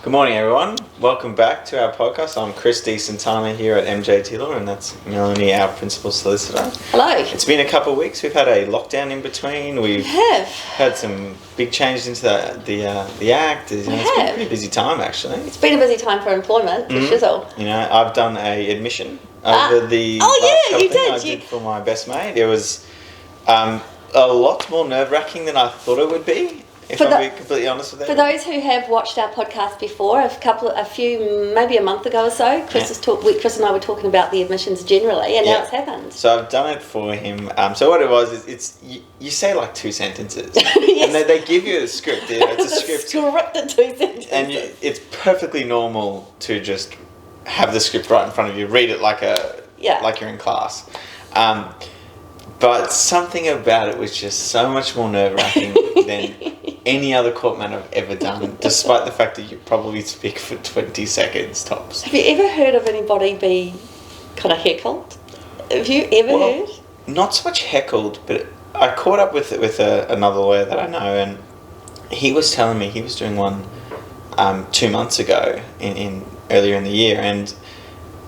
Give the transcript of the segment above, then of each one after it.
Good morning, everyone. Welcome back to our podcast. I'm Chris DeSantana here at MJ Tiller, and that's Melanie, our principal solicitor. Hello. It's been a couple of weeks. We've had a lockdown in between. We have had some big changes into the act. It's been a pretty busy time, actually. It's been a busy time for employment, for shizzle. You know, I've done a admission over the I did for my best mate. It was a lot more nerve-wracking than I thought it would be. If I'm being completely honest with you. For those who have watched our podcast before, maybe a month ago or so, Chris and I were talking about the admissions generally, and now it's happened. So I've done it for him. So what it was is it's you say like 2 sentences, yes. And they give you a script. It's a script. Scripted 2 sentences. And it's perfectly normal to just have the script right in front of you, read it like you're in class. But something about it was just so much more nerve-wracking than any other court matter I've ever done, despite the fact that you probably speak for 20 seconds tops. Have you ever heard of anybody be kind of heckled? Have you ever heard? Not so much heckled, but I caught up with another lawyer that I know, and he was telling me he was doing one 2 months ago earlier in the year, and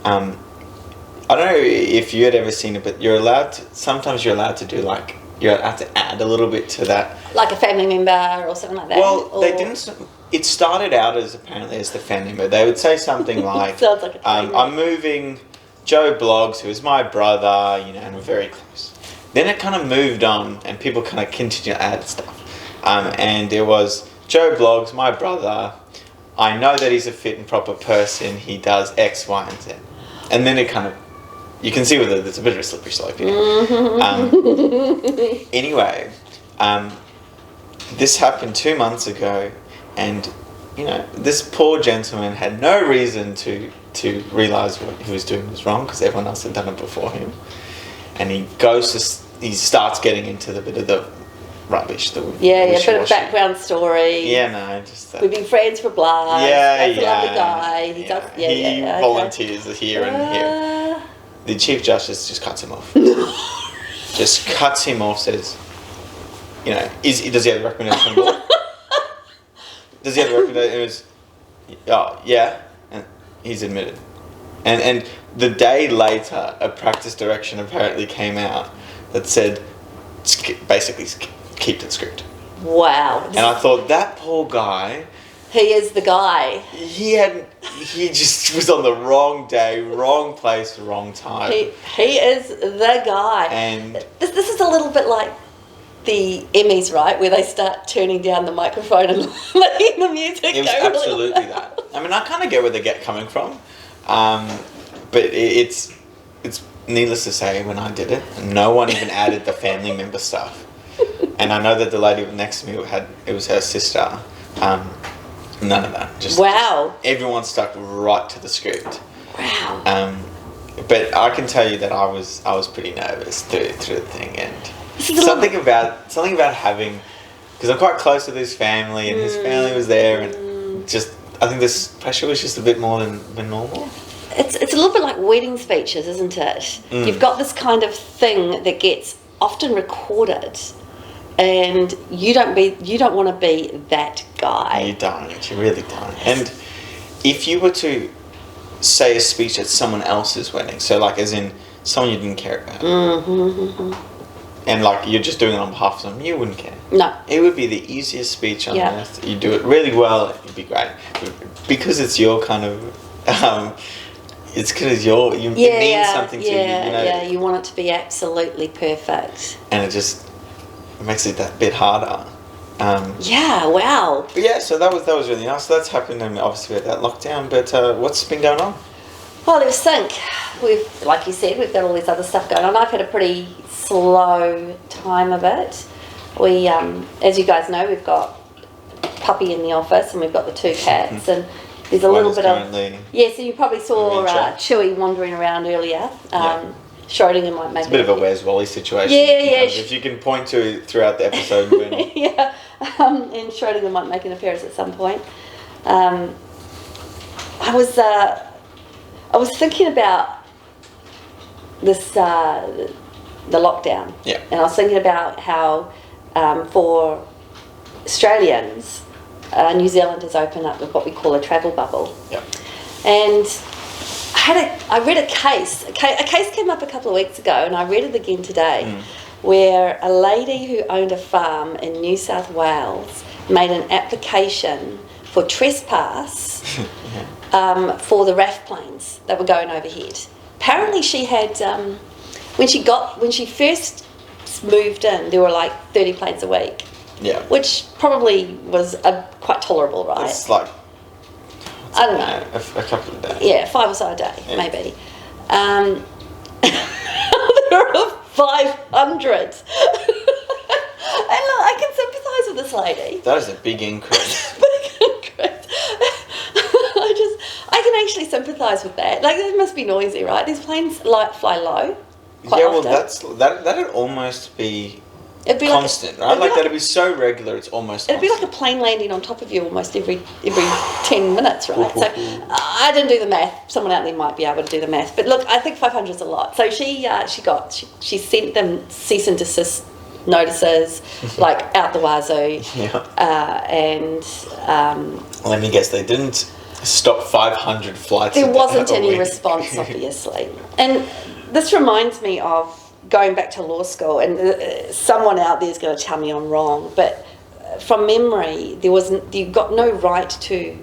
I don't know if you had ever seen it, but sometimes you're allowed to do you're allowed to add a little bit to that. Like a family member or something like that? Well, they didn't. It started out as apparently as the family member. They would say something like, sounds like I'm moving Joe Bloggs, who is my brother, and we're very close. Then it kind of moved on and people kind of continued to add stuff. And it was, Joe Bloggs, my brother, I know that he's a fit and proper person. He does X, Y, and Z. And then it kind of, you can see whether there's a bit of a slippery slope here. Anyway, this happened 2 months ago, and this poor gentleman had no reason to realise what he was doing was wrong because everyone else had done it before him, and he starts getting into the bit of the rubbish. A bit of background story. We've been friends for blood. That's a lovely guy. He volunteers here and here. The Chief Justice just cuts him off. Says, does he have a recommendation on board? Does he have a recommendation? It was, yeah, and he's admitted. And the day later, a practice direction apparently came out that said, basically, keep the script. Wow. And I thought, that poor guy... He is the guy. He just was on the wrong day, wrong place, wrong time. He is the guy. And this is a little bit like the Emmys, right? Where they start turning down the microphone and letting the music go. It was absolutely that. I mean, I kind of get where they're coming from. But it's needless to say, when I did it, no one even added the family member stuff. And I know that the lady next to me it was her sister. None of that. Just everyone stuck right to the script. Wow. But I can tell you that I was pretty nervous through the thing, and something about having, because I'm quite close to his family, and his family was there, and I think this pressure was just a bit more than normal. It's a little bit like wedding speeches, isn't it? You've got this kind of thing that gets often recorded. And you don't want to be that guy. You don't. You really don't. And if you were to say a speech at someone else's wedding, so as in someone you didn't care about, and you're just doing it on behalf of someone, you wouldn't care. No. It would be the easiest speech on earth. You do it really well, it'd be great. Because it's your kind of, it's because it means something to you. Yeah, you want it to be absolutely perfect. And it makes it that bit harder. Wow. But yeah, so that was really nice. So that's happened, and obviously we had that lockdown. But what's been going on? Well, it was sync. Like you said, we've got all this other stuff going on. I've had a pretty slow time of it. We, as you guys know, we've got puppy in the office, and we've got the 2 cats, and there's a little bit of... so you probably saw Chewy wandering around earlier. Schrodinger might make it's a bit of a Where's Wally situation. If you can point to throughout the episode when... and Schrodinger might make an appearance at some point. I was thinking about this the lockdown. Yeah. And I was thinking about how for Australians New Zealand has opened up with what we call a travel bubble. Yep. And I read a case. A case came up a couple of weeks ago, and I read it again today, where a lady who owned a farm in New South Wales made an application for trespass for the RAF planes that were going overhead. Apparently, she had when she first moved in, there were like 30 planes a week. Yeah. Which probably was quite tolerable, right? It's like, I don't know. A couple of days. Yeah, 5 or so a day, maybe. There are 500. And look, I can sympathise with this lady. That is a big increase. I can actually sympathise with that. Like, it must be noisy, right? These planes fly low. Quite often. That'd almost be It'd be constant, right? Like that'd be so regular, it's almost it'd be like a plane landing on top of you almost every 10 minutes, right? So I didn't do the math. Someone out there might be able to do the math. But look, I think 500 is a lot. So she sent them cease and desist notices, like out the wazoo. And let me guess, they didn't stop 500 flights. There wasn't any response, obviously. And this reminds me of going back to law school, and someone out there is going to tell me I'm wrong, but from memory, you got no right to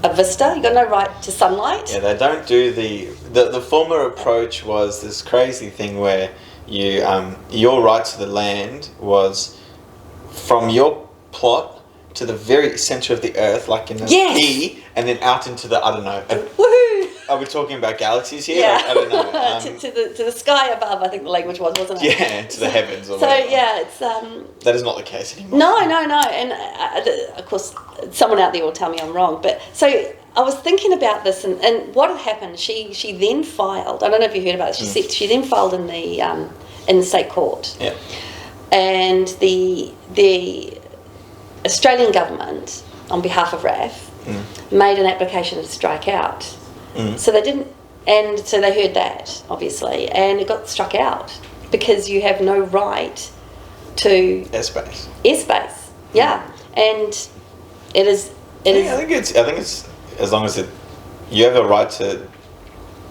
a vista, you got no right to sunlight. Yeah, they don't do the former approach was this crazy thing where your right to the land was from your plot to the very centre of the earth, like in the E, and then out into the, I don't know. Woohoo! Are we talking about galaxies here? Yeah. Like, I don't know. to the sky above, I think the language wasn't it? Yeah, to the heavens. Or so whatever. yeah, it's that is not the case anymore. No, and of course, someone out there will tell me I'm wrong. But so I was thinking about this, and what had happened. She then filed. I don't know if you heard about it. She then filed in the state court. Yeah. And the Australian government, on behalf of RAF, made an application to strike out. So they didn't, and so they heard that, obviously, and it got struck out because you have no right to airspace. Yeah, and it is. I think it's as long as you have a right to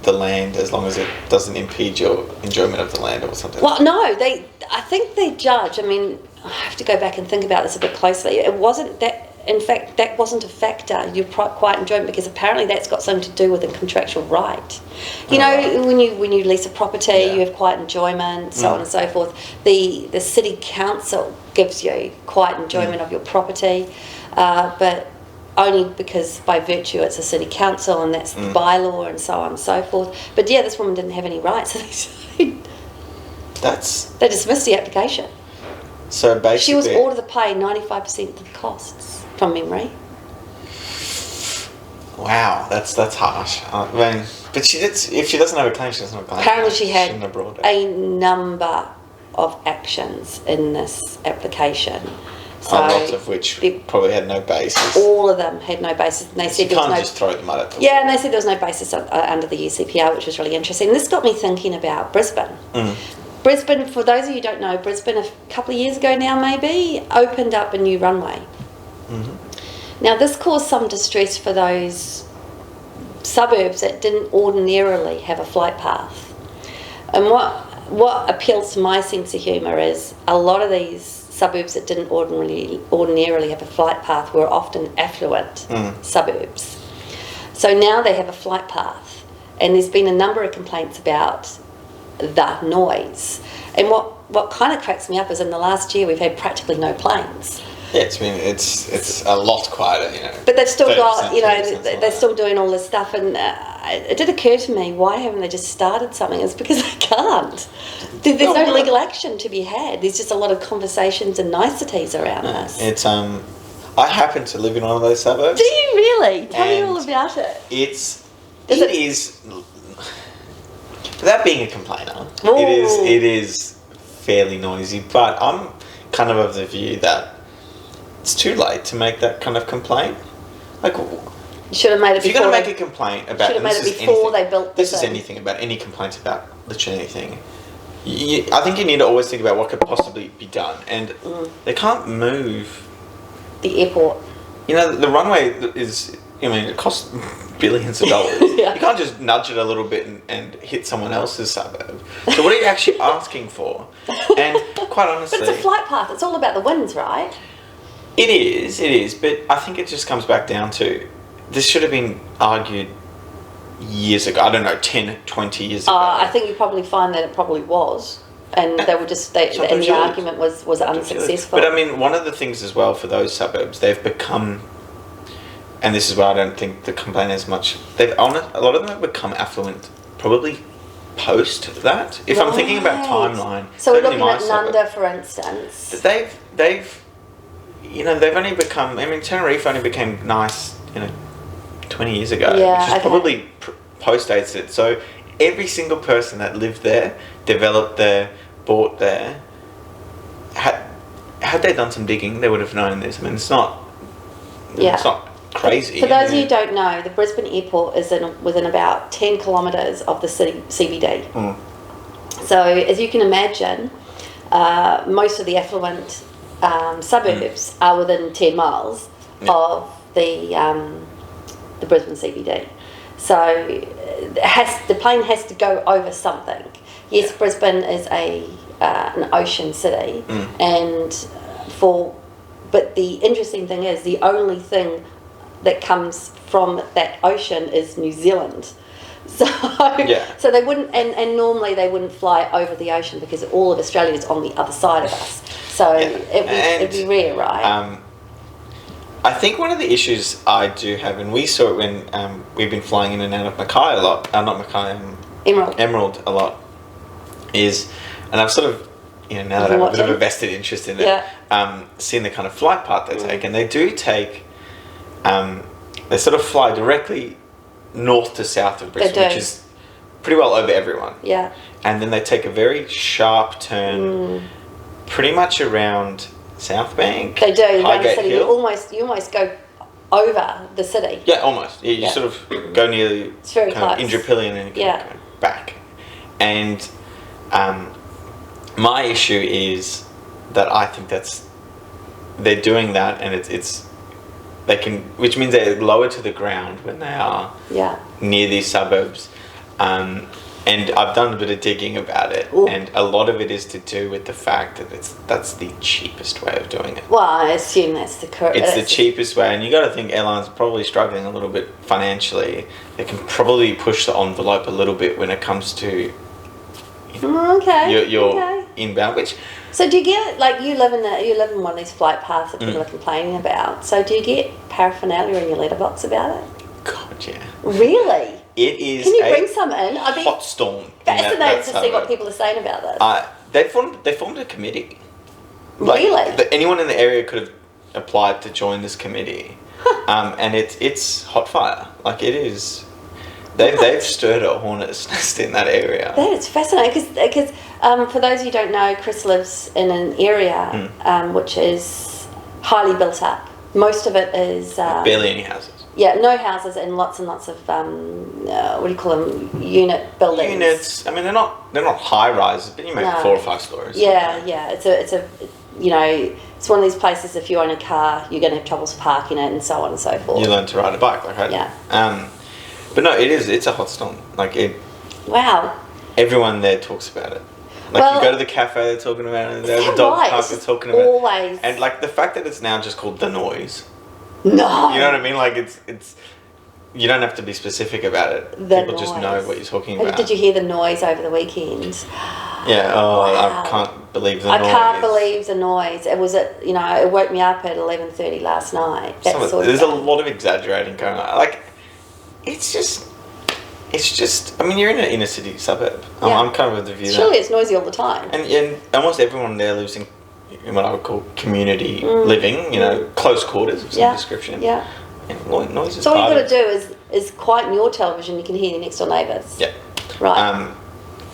the land, as long as it doesn't impede your enjoyment of the land or something. Well, no, I think they judge. I mean, I have to go back and think about this a bit closely. It wasn't that. In fact, that wasn't a factor. Your quiet enjoyment, because apparently that's got something to do with a contractual right. You know, when you lease a property, you have quiet enjoyment, so on and so forth. The city council gives you quiet enjoyment of your property, but only because by virtue it's a city council and that's the bylaw and so on and so forth. But yeah, this woman didn't have any rights, so they dismissed the application. So basically, she was ordered to pay 95% of the costs. From memory. Wow, that's harsh. I mean, but if she doesn't have a claim, she doesn't have a claim. Apparently she had a number of actions in this application. So a lot of which probably had no basis. All of them had no basis. And they said you can't just throw them at it. Yeah, and they said there was no basis under the UCPR, which was really interesting. And this got me thinking about Brisbane. Brisbane, for those of you who don't know, Brisbane a couple of years ago now maybe, opened up a new runway. Now this caused some distress for those suburbs that didn't ordinarily have a flight path. And what appeals to my sense of humour is a lot of these suburbs that didn't ordinarily have a flight path were often affluent suburbs. So now they have a flight path, and there's been a number of complaints about the noise. And what kind of cracks me up is in the last year we've had practically no planes. Yeah, it's a lot quieter, you know. But they've still got, you know, they're still doing all this stuff, and it did occur to me, why haven't they just started something? It's because they can't. There's no legal action to be had. There's just a lot of conversations and niceties around this. It's I happen to live in one of those suburbs. Do you really? Tell me all about it. It is, without being a complainer, it is fairly noisy, but I'm kind of the view that it's too late to make that kind of complaint. Like, you should have made it. If you're going to make a complaint about, should have made it before they built this. Is anything about any complaints about literally anything. I think you need to always think about what could possibly be done, and they can't move the airport. you know, the runway is, I mean, it costs billions of dollars. Yeah. You can't just nudge it a little bit and hit someone else's suburb. So what are you actually asking for? And quite honestly... But it's a flight path. It's all about the winds, right? It is. But I think it just comes back down to, this should have been argued years ago. I don't know, 10, 20 years ago. I think you probably find that it probably was. And they were just, and the argument was unsuccessful. But I mean, one of the things as well for those suburbs, they've become, and this is why I don't think the complaint is much, a lot of them have become affluent probably post that. If I'm thinking about timeline. So we're looking at Nunda, for instance. They've only become, I mean, Tenerife only became nice, 20 years ago, which is probably post-dates it. So every single person that lived there, developed there, bought there, had they done some digging, they would have known this. I mean, it's not crazy. For those of you who don't know, the Brisbane airport is within about 10 kilometres of the city CBD. Mm. So as you can imagine, most of the affluent suburbs are within 10 miles of the Brisbane CBD. So the plane has to go over something. Yes, Brisbane is an ocean city, but the interesting thing is the only thing that comes from that ocean is New Zealand. So so they wouldn't, and normally they wouldn't fly over the ocean because all of Australia is on the other side of us. So it'd be rare, right? I think one of the issues I do have, and we saw it when we've been flying in and out of Mackay a lot, not Mackay, Emerald a lot, is, and I've sort of, now that I have a bit of a vested interest in it, seen the kind of flight path they take, and they do take, they sort of fly directly north to south of Brisbane, which is pretty well over everyone. Yeah. And then they take a very sharp turn, pretty much around South Bank. They do. Highgate City. Hill. You almost go over the city. Yeah, almost. You sort of go near the kind of Indrapillion and go back. And my issue is that I think they're doing that, and they can, which means they're lower to the ground when they are near these suburbs. And I've done a bit of digging about it, and a lot of it is to do with the fact that that's the cheapest way of doing it. Well, I assume that's the correct. It's the cheapest way, and you got to think airlines are probably struggling a little bit financially. They can probably push the envelope a little bit when it comes to your inbound. Which, so do you get, like, you live in one of these flight paths that people are complaining about? So do you get paraphernalia in your letterbox about it? God, yeah. Really? It is. Can you bring some in? I'd be hot storm. fascinated to see what people are saying about this. They formed a committee. Really? Anyone in the area could have applied to join this committee, and it's hot fire. Like, it is. They've stirred a hornet's nest in that area. That is fascinating because for those of you who don't know, Chris lives in an area which is highly built up. Most of it is barely any houses. Yeah, no houses and lots of what do you call them? Unit buildings. Units. I mean, they're not high rises, but you make 4 or 5 stories. Yeah. It's a it's one of these places. If you own a car, you're going to have troubles parking it, and so on and so forth. You learn to ride a bike, right? Yeah. But no, it's a hot storm. Like, it. Wow. Everyone there talks about it. Like, you go to the cafe, they're talking about it. There's a dog park, they're talking about it. Always. And like the fact that it's now just called The Noise. No. You know what I mean? Like, it's you don't have to be specific about it. People just know what you're talking about. Did you hear the noise over the weekend? Yeah. Oh, wow. I can't believe the noise. I can't believe the noise. It was it woke me up at 11:30 last night. There's a lot of exaggerating going on. Like, it's just. I mean, you're in an inner city suburb. I'm kind of of the view that. Surely it's noisy all the time. And almost everyone there lives in what I would call community living. Close quarters of some description. Yeah. And noise is so all you've got to do is quieten your television. You can hear your next door neighbours. Yeah. Right.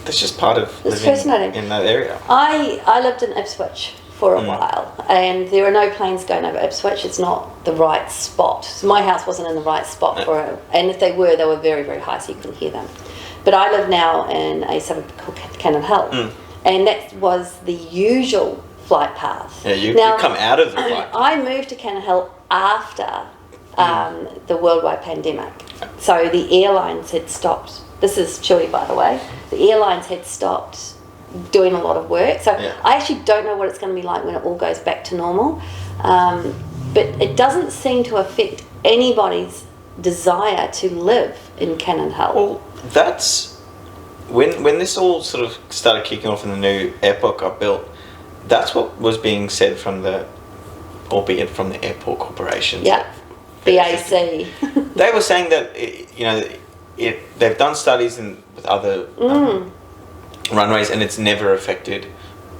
That's just part of living in that area. I lived in Ipswich for a while, and there are no planes going over Ipswich. It's not the right spot. So my house wasn't in the right spot for it, and if they were very, very high, so you couldn't hear them. But I live now in a suburb called Cannon Hill, and that was the usual flight path. Yeah, you come out of the flight path. I moved to Cannon Hill after the worldwide pandemic. So the airlines had stopped. This is Chewy, by the way. The airlines had stopped doing a lot of work. So I actually don't know what it's going to be like when it all goes back to normal. But it doesn't seem to affect anybody's desire to live in Cannon Hill. Well, that's when this all sort of started kicking off in the new airport got built. That's what was being said from the, albeit from the airport corporations. Yeah, BAC. They were saying that they've done studies with other runways, and it's never affected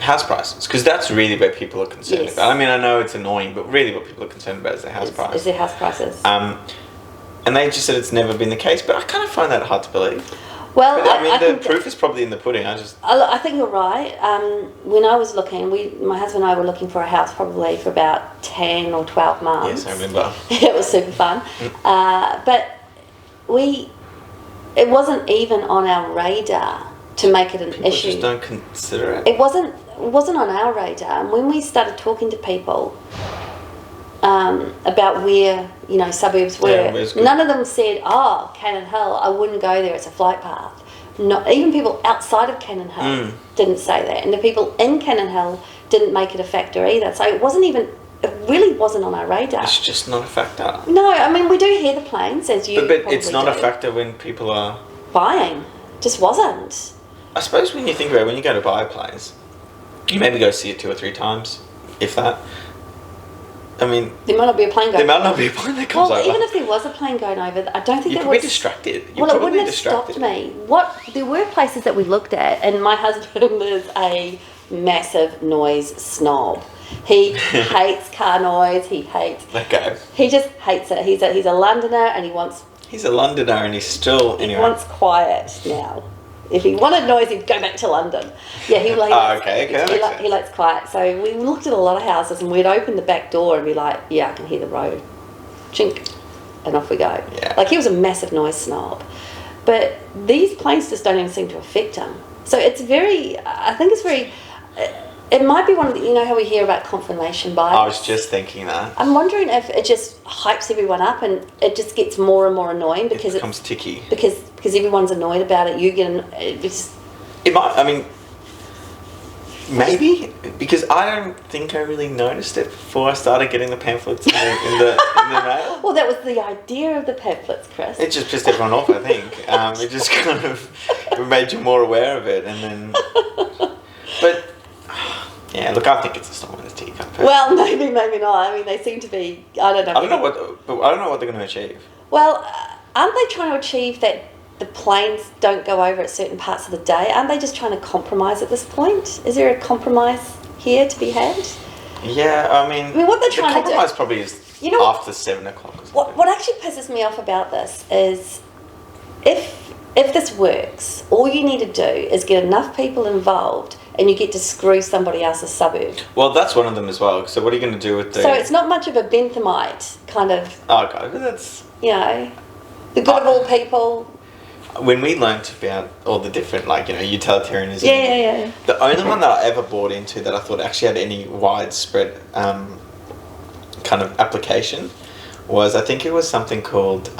house prices, because that's really where people are concerned about. I mean, I know it's annoying, but really what people are concerned about is their house price. Is their house prices. And they just said it's never been the case, but I kind of find that hard to believe. Well, I mean, the proof is probably in the pudding. I think you're right. When I was looking, my husband and I were looking for a house probably for about 10 or 12 months. Yes, I remember. It was super fun. But it wasn't even on our radar to make it an people issue. Just don't consider it. It wasn't on our radar. And when we started talking to people about where suburbs were, none of them said, "Oh, Cannon Hill, I wouldn't go there. It's a flight path." Not even people outside of Cannon Hill didn't say that, and the people in Cannon Hill didn't make it a factor either. So it really wasn't on our radar. It's just not a factor. No, I mean we do hear the planes, as you. But it's not a factor when people are buying. Just wasn't. I suppose when you think about it, when you go to buy a place, you maybe go see it 2 or 3 times, if that. I mean, there might not be a plane going. There might not be a plane that comes over. Well, even if there was a plane going over, I don't think you'd be distracted. It wouldn't have stopped me. There were places that we looked at, and my husband is a massive noise snob. He hates car noise. He hates. Let go. He just hates it. He's a Londoner, and he wants. He's a Londoner, and he's still. He wants quiet now. If he wanted noise, he'd go back to London. Yeah, he likes quiet. So we looked at a lot of houses, and we'd open the back door and be like, "Yeah, I can hear the road, chink," and off we go. Yeah. Like he was a massive noise snob, but these planes just don't even seem to affect him. So it's very. I think it's very. It might be one of the, how we hear about confirmation bias. I was just thinking that. I'm wondering if it just hypes everyone up and it just gets more and more annoying because it becomes ticky. Because everyone's annoyed about it. You get It might. I mean, maybe because I don't think I really noticed it before I started getting the pamphlets in the mail. Well, that was the idea of the pamphlets, Chris. It just pissed everyone off. I think it just kind of made you more aware of it, and then. But. Yeah, look, I think it's a storm in the teacup. Well, maybe not. I mean, they seem to be. I don't know. I don't know what they're going to achieve. Well, aren't they trying to achieve that the planes don't go over at certain parts of the day? Aren't they just trying to compromise at this point? Is there a compromise here to be had? Yeah, I mean what they're trying to do. The compromise probably is after 7 o'clock. Or something. What actually pisses me off about this is if this works, all you need to do is get enough people involved. And you get to screw somebody else's suburb. Well, that's one of them as well. So what are you going to do with the... So it's not much of a Benthamite kind of... Oh, God, but that's... the good of all people. When we learnt about all the different, utilitarianism... Yeah. The only one that I ever bought into that I thought actually had any widespread kind of application was, I think it was something called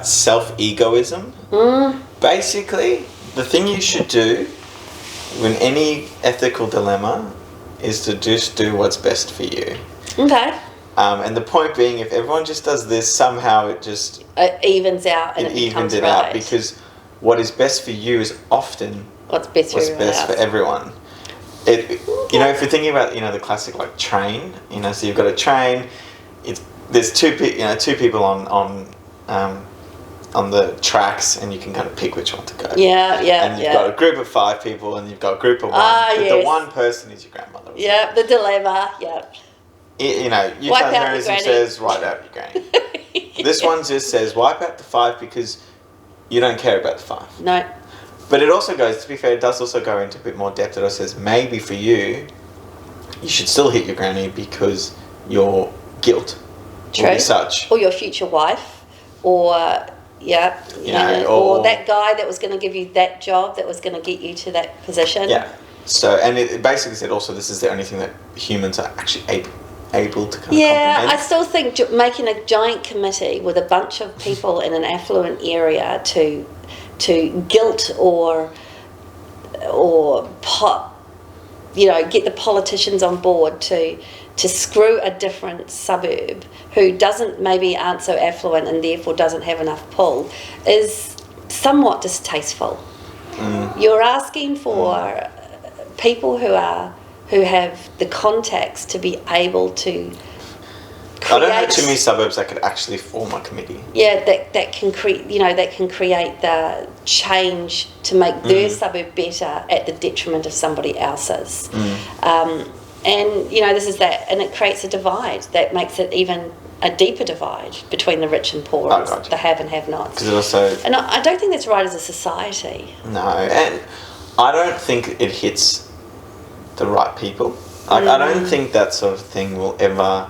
self-egoism. Basically, the thing you should do... when any ethical dilemma is to just do what's best for you. Okay. And the point being, if everyone just does this, somehow it just... It evens out and it evens becomes it right. out, because what is best for you is often what's best for everyone. If you're thinking about, the classic, train, so you've got a train, there's two people on the tracks, and you can kind of pick which one to go. Yeah. And you've got a group of 5 people, and you've got a group of 1. But the one person is your grandmother. Yeah, the dilemma. Yeah. Utilitarianism says wipe out your granny. This one just says wipe out the 5 because you don't care about the 5. No. But it also goes, to be fair, it does also go into a bit more depth. It also says maybe for you should still hit your granny because your guilt will be such. Or your future wife, or... or that guy that was going to give you that job that was going to get you to that position. Yeah. So, and it basically said also this is the only thing that humans are actually able to kind of Yeah, I comprehend. still think making a giant committee with a bunch of people in an affluent area to guilt or get the politicians on board to screw a different suburb who aren't so affluent and therefore doesn't have enough pull is somewhat distasteful. You're asking for people who have the contacts to be able to create. I don't know too many suburbs that could actually form a committee. Yeah, that can create the change to make their suburb better at the detriment of somebody else's. And this is that, and it creates a divide that makes it even a deeper divide between the rich and poor, the have and have-nots. Because it also, and I don't think that's right as a society. no, and I don't think it hits the right people. Like, I don't think that sort of thing will ever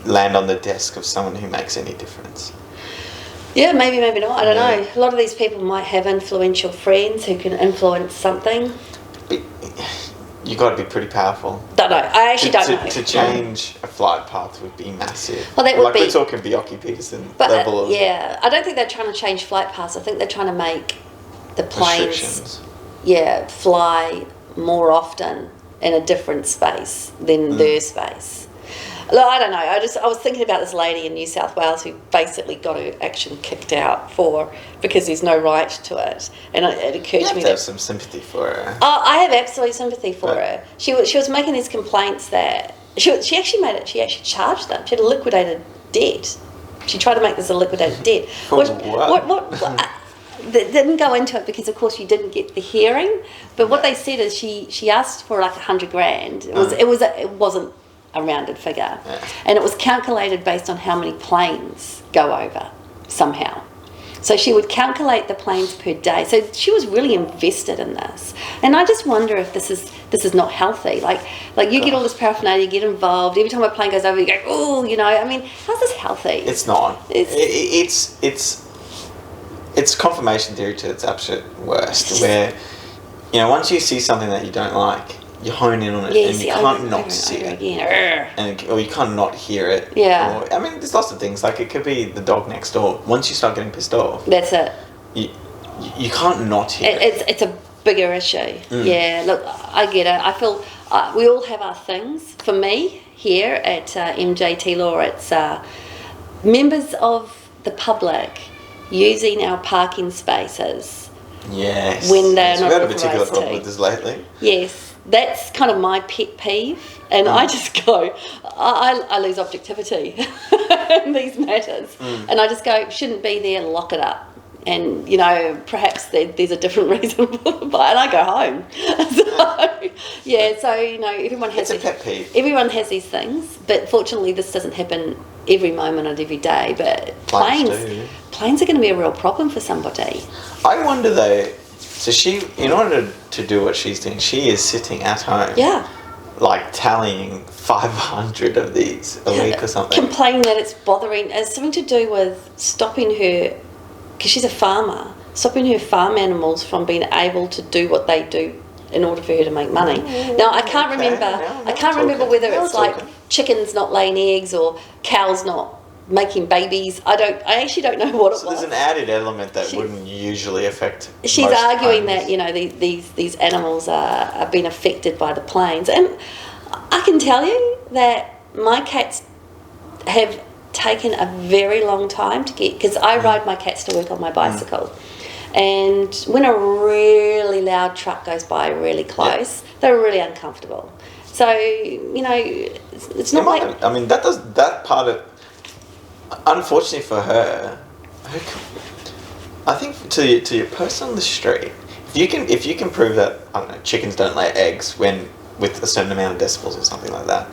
land on the desk of someone who makes any difference. Yeah, maybe not. I don't know. A lot of these people might have influential friends who can influence something. But you got to be pretty powerful. Don't know. I actually don't know. To change a flight path would be massive. Well, that would be. We're talking Bjorky Peterson But level of I don't think they're trying to change flight paths. I think they're trying to make the planes restrictions. Fly more often in a different space than their space. Look, I don't know. I was thinking about this lady in New South Wales who basically got her action kicked out because there's no right to it, and it occurred You to me have some sympathy for her. Oh, I have absolute sympathy for her. She was making these complaints that she actually charged them. She had a liquidated debt. She tried to make this a liquidated debt. What? They didn't go into it because, of course, you didn't get the hearing. But what they said is she asked for like $100,000. It wasn't a rounded figure, and it was calculated based on how many planes go over somehow. So she would calculate the planes per day. So she was really invested in this, and I just wonder if this is not healthy. Like you get all this paraphernalia, you get involved. Every time a plane goes over, you go, oh, I mean, how's this healthy? It's not. It's confirmation theory to its absolute worst. Where once you see something that you don't like, you hone in on it, and you can't not see it, or you can't not hear it. Yeah. Or, I mean, there's lots of things. Like, it could be the dog next door. Once you start getting pissed off, that's it. You can't not hear it. It's a bigger issue. Yeah. Look, I get it. I feel we all have our things. For me, here at MJT Law, it's members of the public using our parking spaces. Yes. When they're not We've had a authorised particular problem to. with this lately. Yes. That's kind of my pet peeve, and I just go, I lose objectivity in these matters, and I just go, shouldn't be there, lock it up, and perhaps there's a different reason, and I go home. So everyone has. It's a pet peeve. Everyone has these things, but fortunately, this doesn't happen every moment of every day. But planes are going to be a real problem for somebody. I wonder though. So she, in order to do what she's doing, she is sitting at home. Yeah. Like tallying 500 of these a week or something. Complaining that it's bothering. It's something to do with stopping her, because she's a farmer, stopping her farm animals from being able to do what they do in order for her to make money. Now, I can't remember whether it's like chickens not laying eggs or cows not making babies. I actually don't know what it was. So there's an added element that wouldn't usually affect. She's arguing that these animals are being affected by the planes, and I can tell you that my cats have taken a very long time to get, because I ride my cats to work on my bicycle, and when a really loud truck goes by really close, they're really uncomfortable. So it's not like. I mean, that part of. Unfortunately for her, I think to your person on the street, if you can prove that, I don't know, chickens don't lay eggs with a certain amount of decibels or something like that,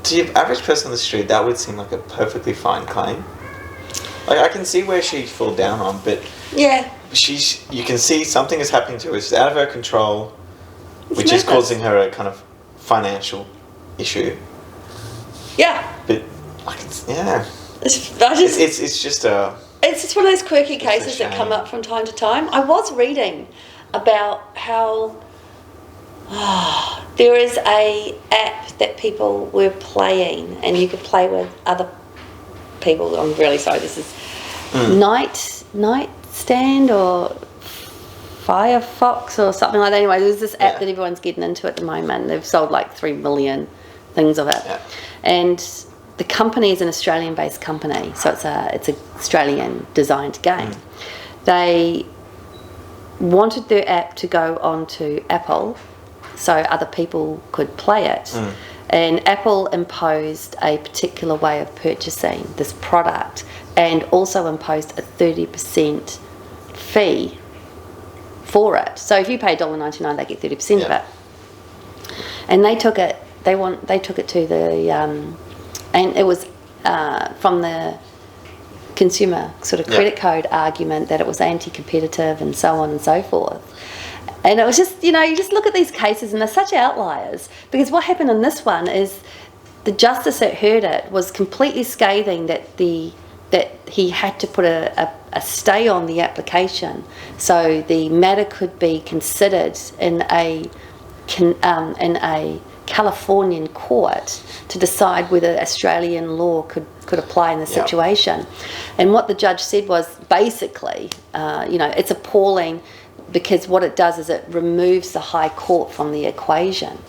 to your average person on the street, that would seem like a perfectly fine claim. Like, I can see where she'd fall down on, but you can see something is happening to her. It's out of her control, which is causing her a kind of financial issue. Yeah. But it's just one of those quirky cases that come up from time to time. I was reading about how There is a app that people were playing, and you could play with other people. I'm really sorry. This is Nightstand or Firefox or something like that. Anyway, there's this app that everyone's getting into at the moment. They've sold like 3 million things of it, and the company is an Australian-based company, so it's an Australian-designed game. They wanted their app to go onto Apple, so other people could play it. And Apple imposed a particular way of purchasing this product, and also imposed a 30% fee for it. So if you pay $1.99, they get 30% of it. And they took it. They took it to the and it was from the consumer sort of credit code argument that it was anti-competitive and so on and so forth. And it was just, you just look at these cases and they're such outliers, because what happened in this one is the justice that heard it was completely scathing that he had to put a stay on the application so the matter could be considered in a Californian court to decide whether Australian law could apply in the situation. And what the judge said was basically, it's appalling, because what it does is it removes the High Court from the equation,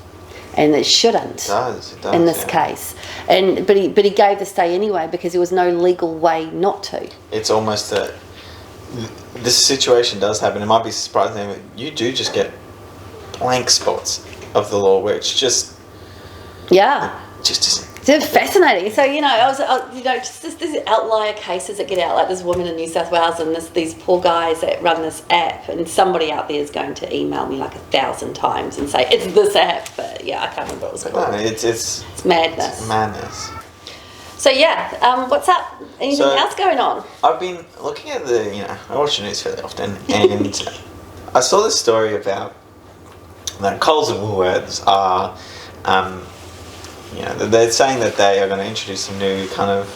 and it shouldn't. It does in this case. But he gave the stay anyway because there was no legal way not to. It's almost that this situation does happen. It might be surprising, but you do just get blank spots of the law where it's just They're fascinating. So, just these outlier cases that get out, like this woman in New South Wales and these poor guys that run this app, and somebody out there is going to email me like 1,000 times and say, it's this app. But yeah, I can't remember what it was called. No, it's madness. It's madness. So what's up? Anything else going on? I've been looking at I watch the news fairly often, and I saw this story about that Coles and Woolworths are... they're saying that they are going to introduce some new kind of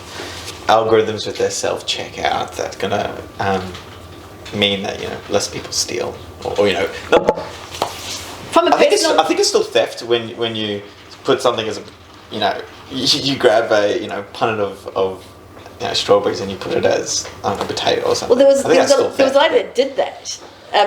algorithms with their self-checkout that's going to mean that less people steal, or I think it's still theft when you put something as you grab a punnet of strawberries and you put it as a potato or something. Well, there was a lady that did that.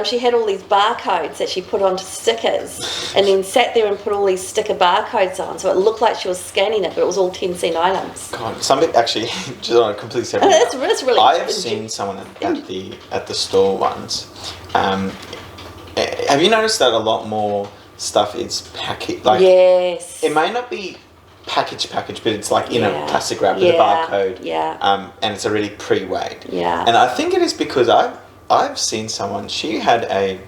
She had all these barcodes that she put onto stickers, and then sat there and put all these sticker barcodes on, so it looked like she was scanning it, but it was all 10-cent items. God, somebody actually, just on a completely separate note, that's really. I have seen someone at the store once. Have you noticed that a lot more stuff is packaged? Like, yes. It may not be package, but it's like in a plastic wrap with a barcode. Yeah. And it's already pre-weighed. Yeah. And I think it is because I've seen someone. She had a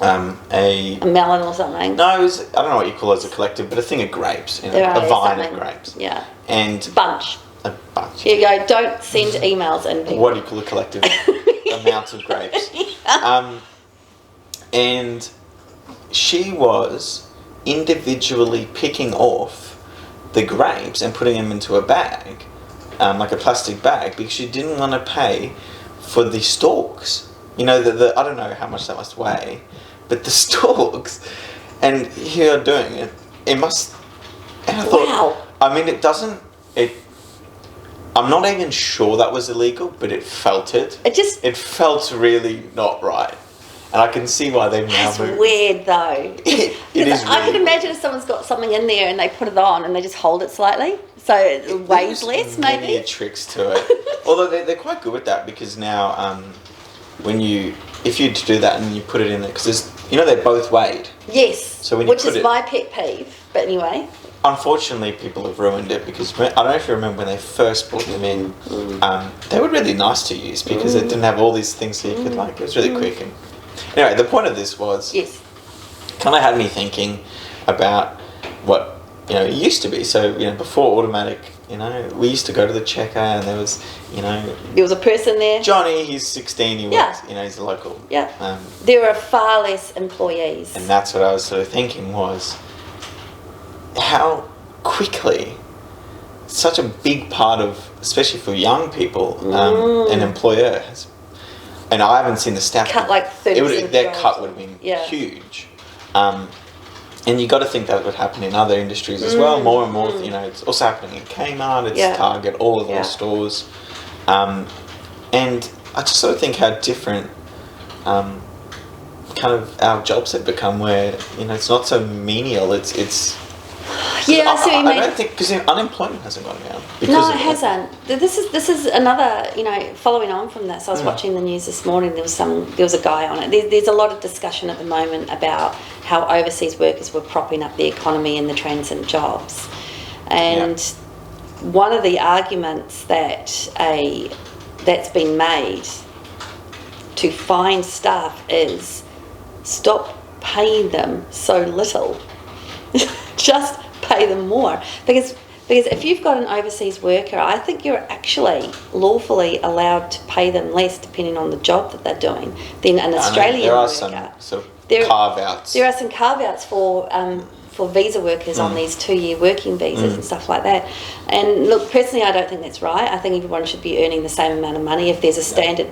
melon or something. No, it was, I don't know what you call it as a collective, but a thing of grapes, a vine of grapes. Yeah. And a bunch. Here you go. Don't send emails and people. What do you call a collective? Amounts of grapes. And she was individually picking off the grapes and putting them into a bag, like a plastic bag, because she didn't want to pay for the stalks. I don't know how much that must weigh, but the stalks, and here doing it, it must. And I thought, wow. I mean, I'm not even sure that was illegal, but it felt it. It felt really not right. And I can see why they've now moved. That's weird, though. It is really I can imagine if someone's got something in there and they put it on and they just hold it slightly, so it weighs less, maybe. Many tricks to it. Although they're quite good with that, because now if you do that and you put it in there, because they're both weighed. Yes. So which is my pet peeve. But anyway. Unfortunately, people have ruined it, because I don't know if you remember when they first brought them in. They were really nice to use because they didn't have all these things so you could it was really quick. And anyway, the point of this was kind of had me thinking about what it used to be. So before automatic, we used to go to the checker and there was there was a person there. Johnny, he's 16. He works. He's a local. Yeah. There are far less employees. And that's what I was sort of thinking was how quickly such a big part of, especially for young people, an employer has. And I haven't seen the stats. Cut like 30%. Their cut would have been huge. And you got to think that would happen in other industries as well, more and more. You know, it's also happening in Kmart, it's Target, all of those stores. And I just sort of think how different kind of our jobs have become, where, you know, it's not so menial. It's I see what you mean. I don't think, because unemployment hasn't gone down. No, it hasn't. This is another, you know, following on from this. I was watching the news this morning. There was a guy on it. There's a lot of discussion at the moment about how overseas workers were propping up the economy and the transit jobs, and one of the arguments that's been made to find staff is stop paying them so little. Just pay them more, because if you've got an overseas worker, I think you're actually lawfully allowed to pay them less depending on the job that they're doing than an Australian there are worker. some sort of carve-outs. There are some carve-outs for visa workers on these 2-year working visas and stuff like that. And look, personally, I don't think that's right. I think everyone should be earning the same amount of money. If there's a standard,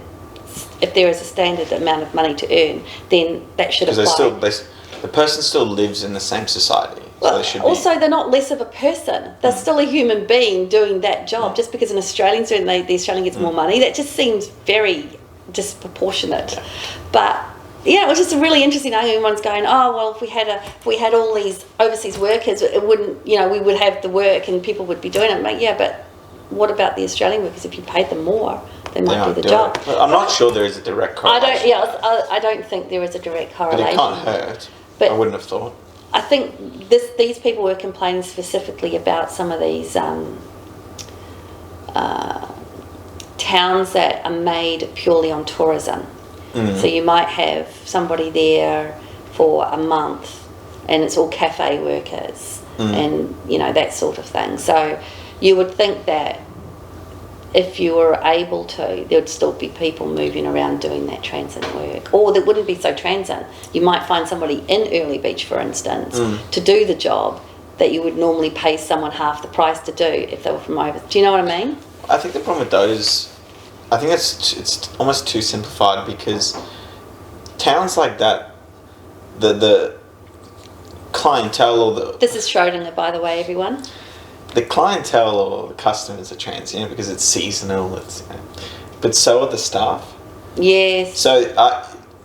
if there is a standard amount of money to earn, then that should apply. Because the person still lives in the same society. Well, so also, they're not less of a person. They're still a human being doing that job. Just because an Australian's doing the Australian gets more money, that just seems very disproportionate. Yeah. But yeah, it was just a really interesting argument. Everyone's going, oh well, if we had all these overseas workers, it wouldn't, you know, we would have the work and people would be doing it. Like, yeah, but what about the Australian workers? If you paid them more, they might do the job. I'm not sure there is a direct correlation. I don't think there is a direct correlation. But it can't hurt. But I wouldn't have thought. I think these people were complaining specifically about some of these towns that are made purely on tourism. So you might have somebody there for a month and it's all cafe workers and, you know, that sort of thing. So you would think that if you were able to, there would still be people moving around doing that transit work. Or that wouldn't be so transit. You might find somebody in Early Beach, for instance, to do the job that you would normally pay someone half the price to do if they were from over. Do you know what I mean? I think the problem with those, I think it's almost too simplified, because towns like that, the clientele or the... This is Schrodinger, by the way, everyone. The clientele or the customers are transient because it's seasonal. But so are the staff. Yes. So,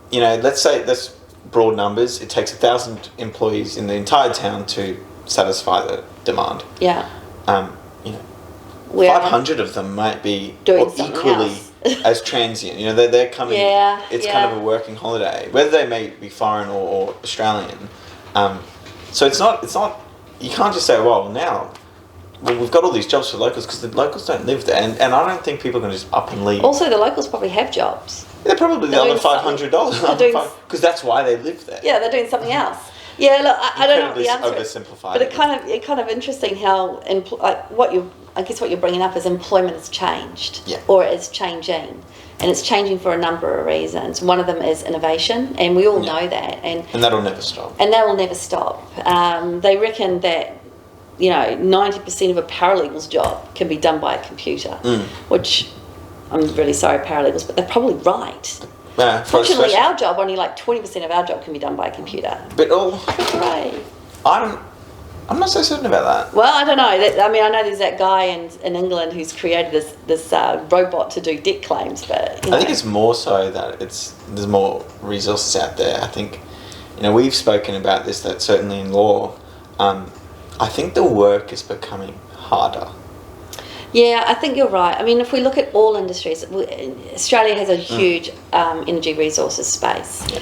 you know, let's say that's broad numbers. It takes 1,000 employees in the entire town to satisfy the demand. Yeah. You know, 500 of them might be equally as transient. You know, they're coming. It's kind of a working holiday, whether they may be foreign or Australian. So it's not. You can't just say, well, now. Well, we've got all these jobs for locals, because the locals don't live there, and I don't think people are going to just up and leave. Also, the locals probably have jobs. They're probably the other $500, because that's why they live there. Yeah, they're doing something else. Yeah, look, I don't know what the answer is, oversimplified. but it kind of interesting how what you're bringing up is employment has changed, or is changing, and it's changing for a number of reasons. One of them is innovation, and we all know that, and that'll never stop. And that will never stop. They reckon that, you know, 90% of a paralegal's job can be done by a computer, which I'm really sorry, paralegals, but they're probably right. Fortunately, our job, only like 20% of our job can be done by a computer. But right. I'm not so certain about that. Well, I don't know. I mean, I know there's that guy in England who's created this robot to do debt claims, but I think it's more so that there's more resources out there. I think, you know, we've spoken about this, that certainly in law, I think the work is becoming harder. Yeah, I think you're right. I mean, if we look at all industries, Australia has a huge energy resources space. Yeah.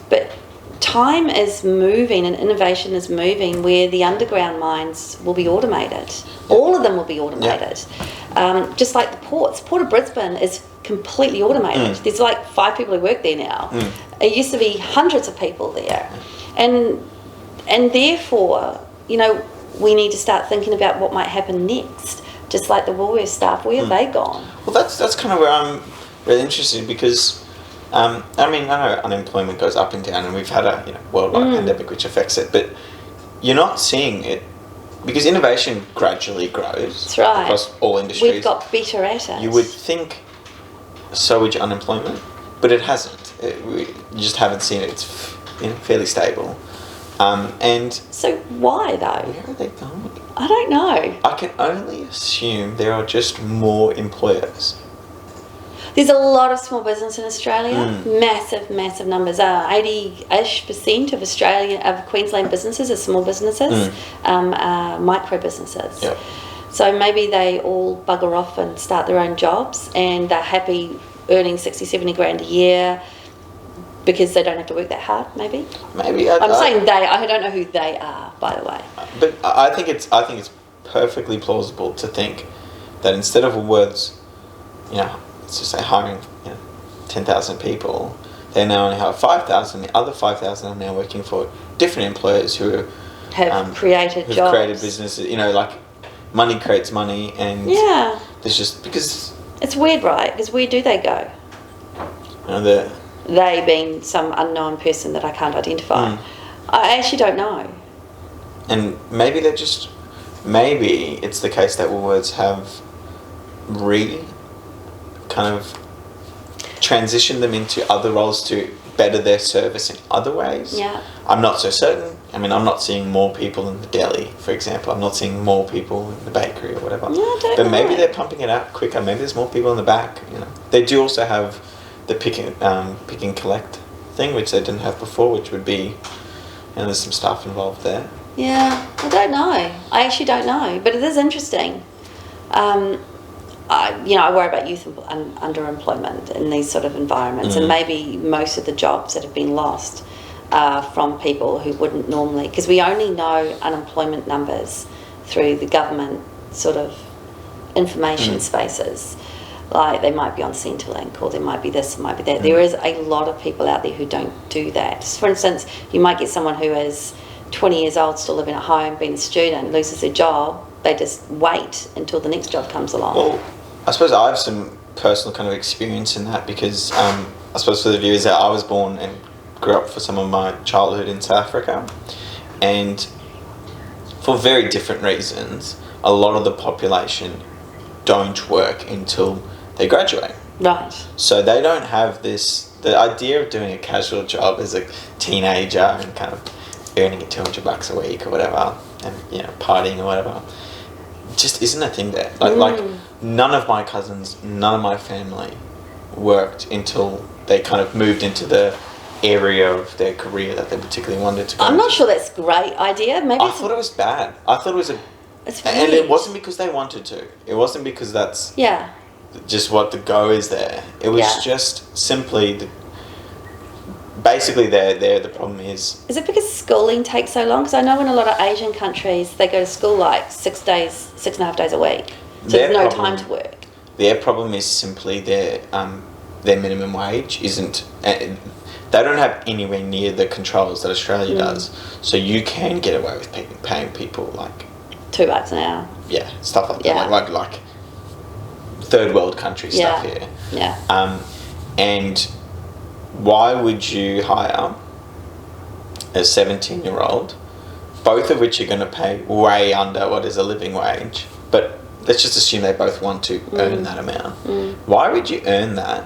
But time is moving and innovation is moving where the underground mines will be automated. All of them will be automated. Just like the ports. Port of Brisbane is completely automated. There's like 5 people who work there now. It used to be hundreds of people there. And therefore, you know, we need to start thinking about what might happen next. Just like the Woolworths staff, where have they gone? Well, that's kind of where I'm really interested, because I mean, I know unemployment goes up and down, and we've had a worldwide pandemic which affects it, but you're not seeing it because innovation gradually grows. That's right. Across all industries. We've got better at it. You would think so would your unemployment, but it hasn't. You just haven't seen it. It's fairly stable. And So why though? where are they going? I don't know. I can only assume there are just more employers. There's a lot of small business in Australia. Massive, massive numbers. 80-ish% of Queensland businesses are small businesses, micro businesses. Yep. So maybe they all bugger off and start their own jobs, and they're happy earning 60, 70 grand a year because they don't have to work that hard. Maybe. I'm saying they. I don't know who they are, by the way. But I think it's perfectly plausible to think that instead of Woolworths, let's just say hiring 10,000 people, they now only have 5,000. The other 5,000 are now working for different employers who have created who've jobs, created businesses. Like money creates money, and there's just because it's weird, right? Because where do they go? They being some unknown person that I can't identify. I actually don't know. And maybe it's the case that Woolworths have transitioned them into other roles to better their service in other ways. Yeah. I'm not so certain. I mean, I'm not seeing more people in the deli, for example. I'm not seeing more people in the bakery or whatever. Yeah, I don't but know. Maybe they're pumping it out quicker. Maybe there's more people in the back. They do also have the pick and collect thing, which they didn't have before, which would be, there's some stuff involved there. Yeah, I don't know. I actually don't know, but it is interesting. I worry about youth underemployment in these sort of environments, and maybe most of the jobs that have been lost are from people who wouldn't normally, because we only know unemployment numbers through the government sort of information spaces. Like they might be on Centrelink, or there might be this, might be that. There is a lot of people out there who don't do that. For instance, you might get someone who is 20 years old, still living at home, being a student, loses their job. They just wait until the next job comes along. Well, I suppose I have some personal kind of experience in that because I suppose for the viewers that I was born and grew up for some of my childhood in South Africa, and for very different reasons, a lot of the population don't work until they graduate. Right. So they don't have the idea of doing a casual job as a teenager and kind of earning $200 a week or whatever, and partying or whatever, just isn't a thing there. Like none of my cousins, none of my family worked until they kind of moved into the area of their career that they particularly wanted to go I'm not into. sure that's a great idea. Maybe I thought it was bad. I thought it was it's and weird. it wasn't because they wanted to. It wasn't because that's just what the go is there. It was just simply basically the problem is it because schooling takes so long? Because I know in a lot of Asian countries they go to school like 6.5 days a week, so there's no time to work. Their problem is simply their minimum wage isn't. They don't have anywhere near the controls that Australia does, so you can get away with paying people like $2 an hour. Yeah, stuff like that, like third world country stuff here. Yeah. And why would you hire a 17-year-old, both of which are going to pay way under what is a living wage, but let's just assume they both want to earn that amount. Why would you earn that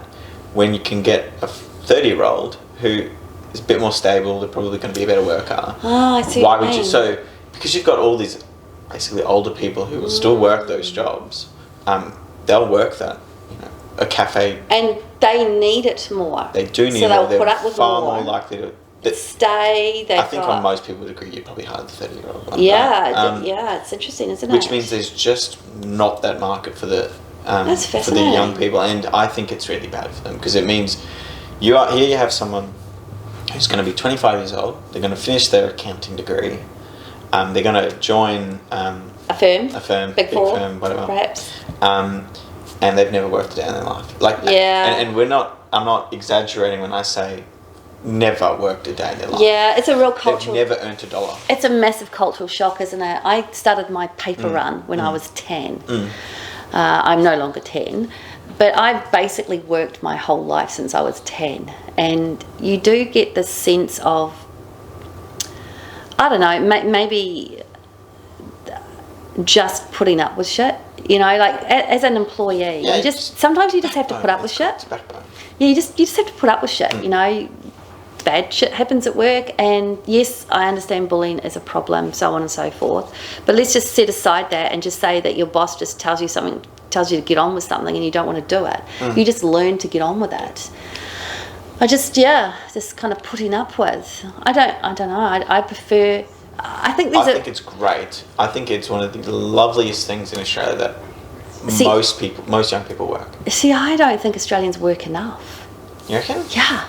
when you can get a 30-year-old who is a bit more stable, they're probably going to be a better worker? Oh, I see. Why would you? So, because you've got all these basically older people who will still work those jobs, they'll work that, a cafe. And they need it more. They do need so more. They'll put up with far more. more likely to stay. I think on most people would agree you'd probably hire the 30-year-old one. It's interesting, isn't it? Which means there's just not that market for the That's for the fascinating. young people, and I think it's really bad for them because it means you have someone who's going to be 25 years old. They're going to finish their accounting degree. They're going to join a firm, big four, firm, whatever, perhaps. And they've never worked a day in their life. And I'm not exaggerating when I say never worked a day in their life. Yeah, it's a real cultural. They've never earned $1. It's a massive cultural shock, isn't it? I started my paper run when I was 10. I'm no longer 10, but I've basically worked my whole life since I was 10, and you do get this sense of, I don't know, maybe just putting up with shit. Like as an employee, sometimes you just have to put up with shit. It's backbone. Yeah, you just have to put up with shit. bad shit happens at work, and yes, I understand bullying is a problem, so on and so forth. But let's just set aside that and just say that your boss just tells you to get on with something, and you don't want to do it. You just learn to get on with it. Just kind of putting up with. I don't know. I prefer. I think it's great. I think it's one of the loveliest things in Australia that most young people work. See, I don't think Australians work enough. You reckon? Yeah.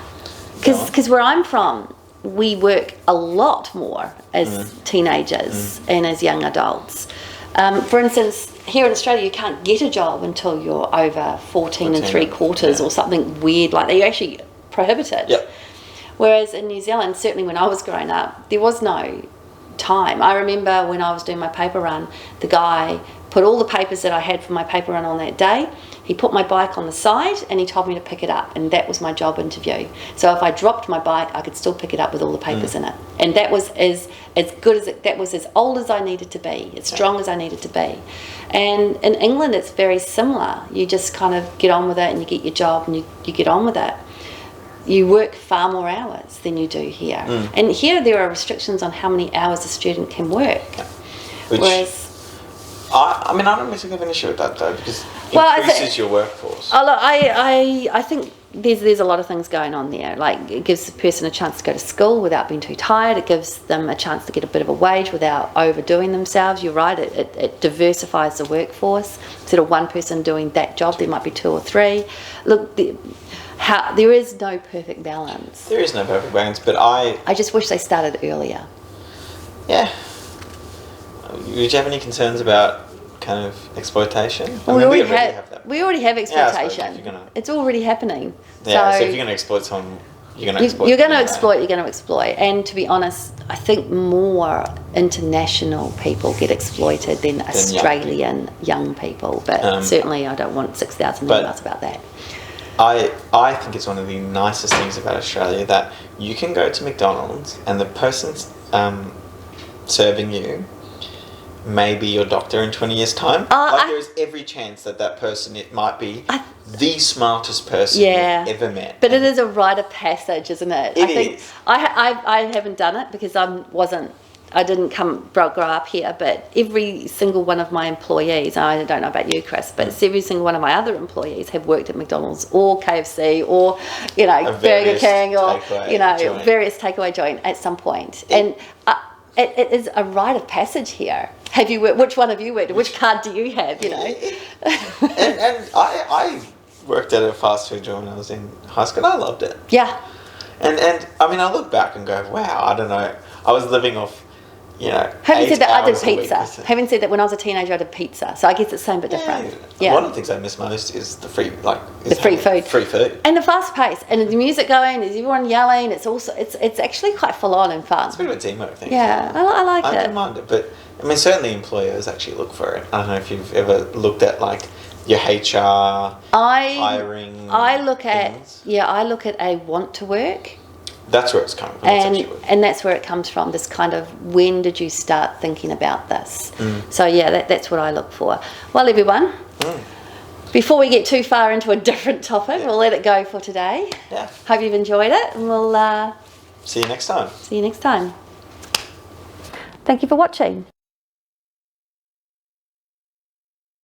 Because where I'm from, we work a lot more as teenagers and as young adults. For instance, here in Australia, you can't get a job until you're over 14 and 3/4 or something weird like that. You're actually prohibited. Yep. Whereas in New Zealand, certainly when I was growing up, there was no time. I remember when I was doing my paper run, the guy put all the papers that I had for my paper run on that day. He put my bike on the side and he told me to pick it up, and that was my job interview. So if I dropped my bike, I could still pick it up with all the papers in it, and that was as good as that was as old as I needed to be, as strong as I needed to be. And in England, it's very similar. You just kind of get on with it, and you get your job, and you get on with it. You work far more hours than you do here, and here there are restrictions on how many hours a student can work. Whereas I don't necessarily have an issue with that though, because it increases your workforce. I think there's a lot of things going on there. Like, it gives the person a chance to go to school without being too tired. It gives them a chance to get a bit of a wage without overdoing themselves. You're right, it diversifies the workforce. Instead of one person doing that job, there might be 2 or 3. Look, there is no perfect balance. There is no perfect balance, but I just wish they started earlier. Yeah. Would you have any concerns about kind of exploitation? Well, we already have that. We already have exploitation. It's already happening. Yeah, so if you're going to exploit someone, you're going to exploit. You're going to exploit. You're going to exploit. And to be honest, I think more international people get exploited than Australian young people. But certainly, I don't want 6,000 emails about that. I think it's one of the nicest things about Australia that you can go to McDonald's and the person's serving you may be your doctor in 20 years' time. There is every chance that person, it might be the smartest person you've ever met. But it is a rite of passage, isn't it? It is. I haven't done it because I didn't grow up here, but every single one of my employees, I don't know about you, Chris, but every single one of my other employees have worked at McDonald's or KFC or, Burger King or, various takeaway joint at some point. And it is a rite of passage here. Have you worked? Which one have you worked? Which card do you have? and I worked at a fast food joint when I was in high school. And I loved it. Yeah. And I mean, I look back and go, wow, I don't know. I was living off, Having said that, I did week. pizza. Having said that, when I was a teenager, I did pizza. So I guess it's the same but different. Yeah. One of the things I miss most is the free food. Free food. And the fast pace. And the music going, there's everyone yelling. It's also, it's actually quite full on and fun. It's a bit of a teamwork thing. Yeah, I like it. I don't mind it. But, I mean, certainly employers actually look for it. I don't know if you've ever looked at, your HR, hiring I look things. I look at a want to work. That's where it's coming from. And that's where it comes from, this kind of, when did you start thinking about this? So that's what I look for. Well, everyone, before we get too far into a different topic, we'll let it go for today. Yeah. Hope you've enjoyed it, and we'll see you next time. See you next time. Thank you for watching.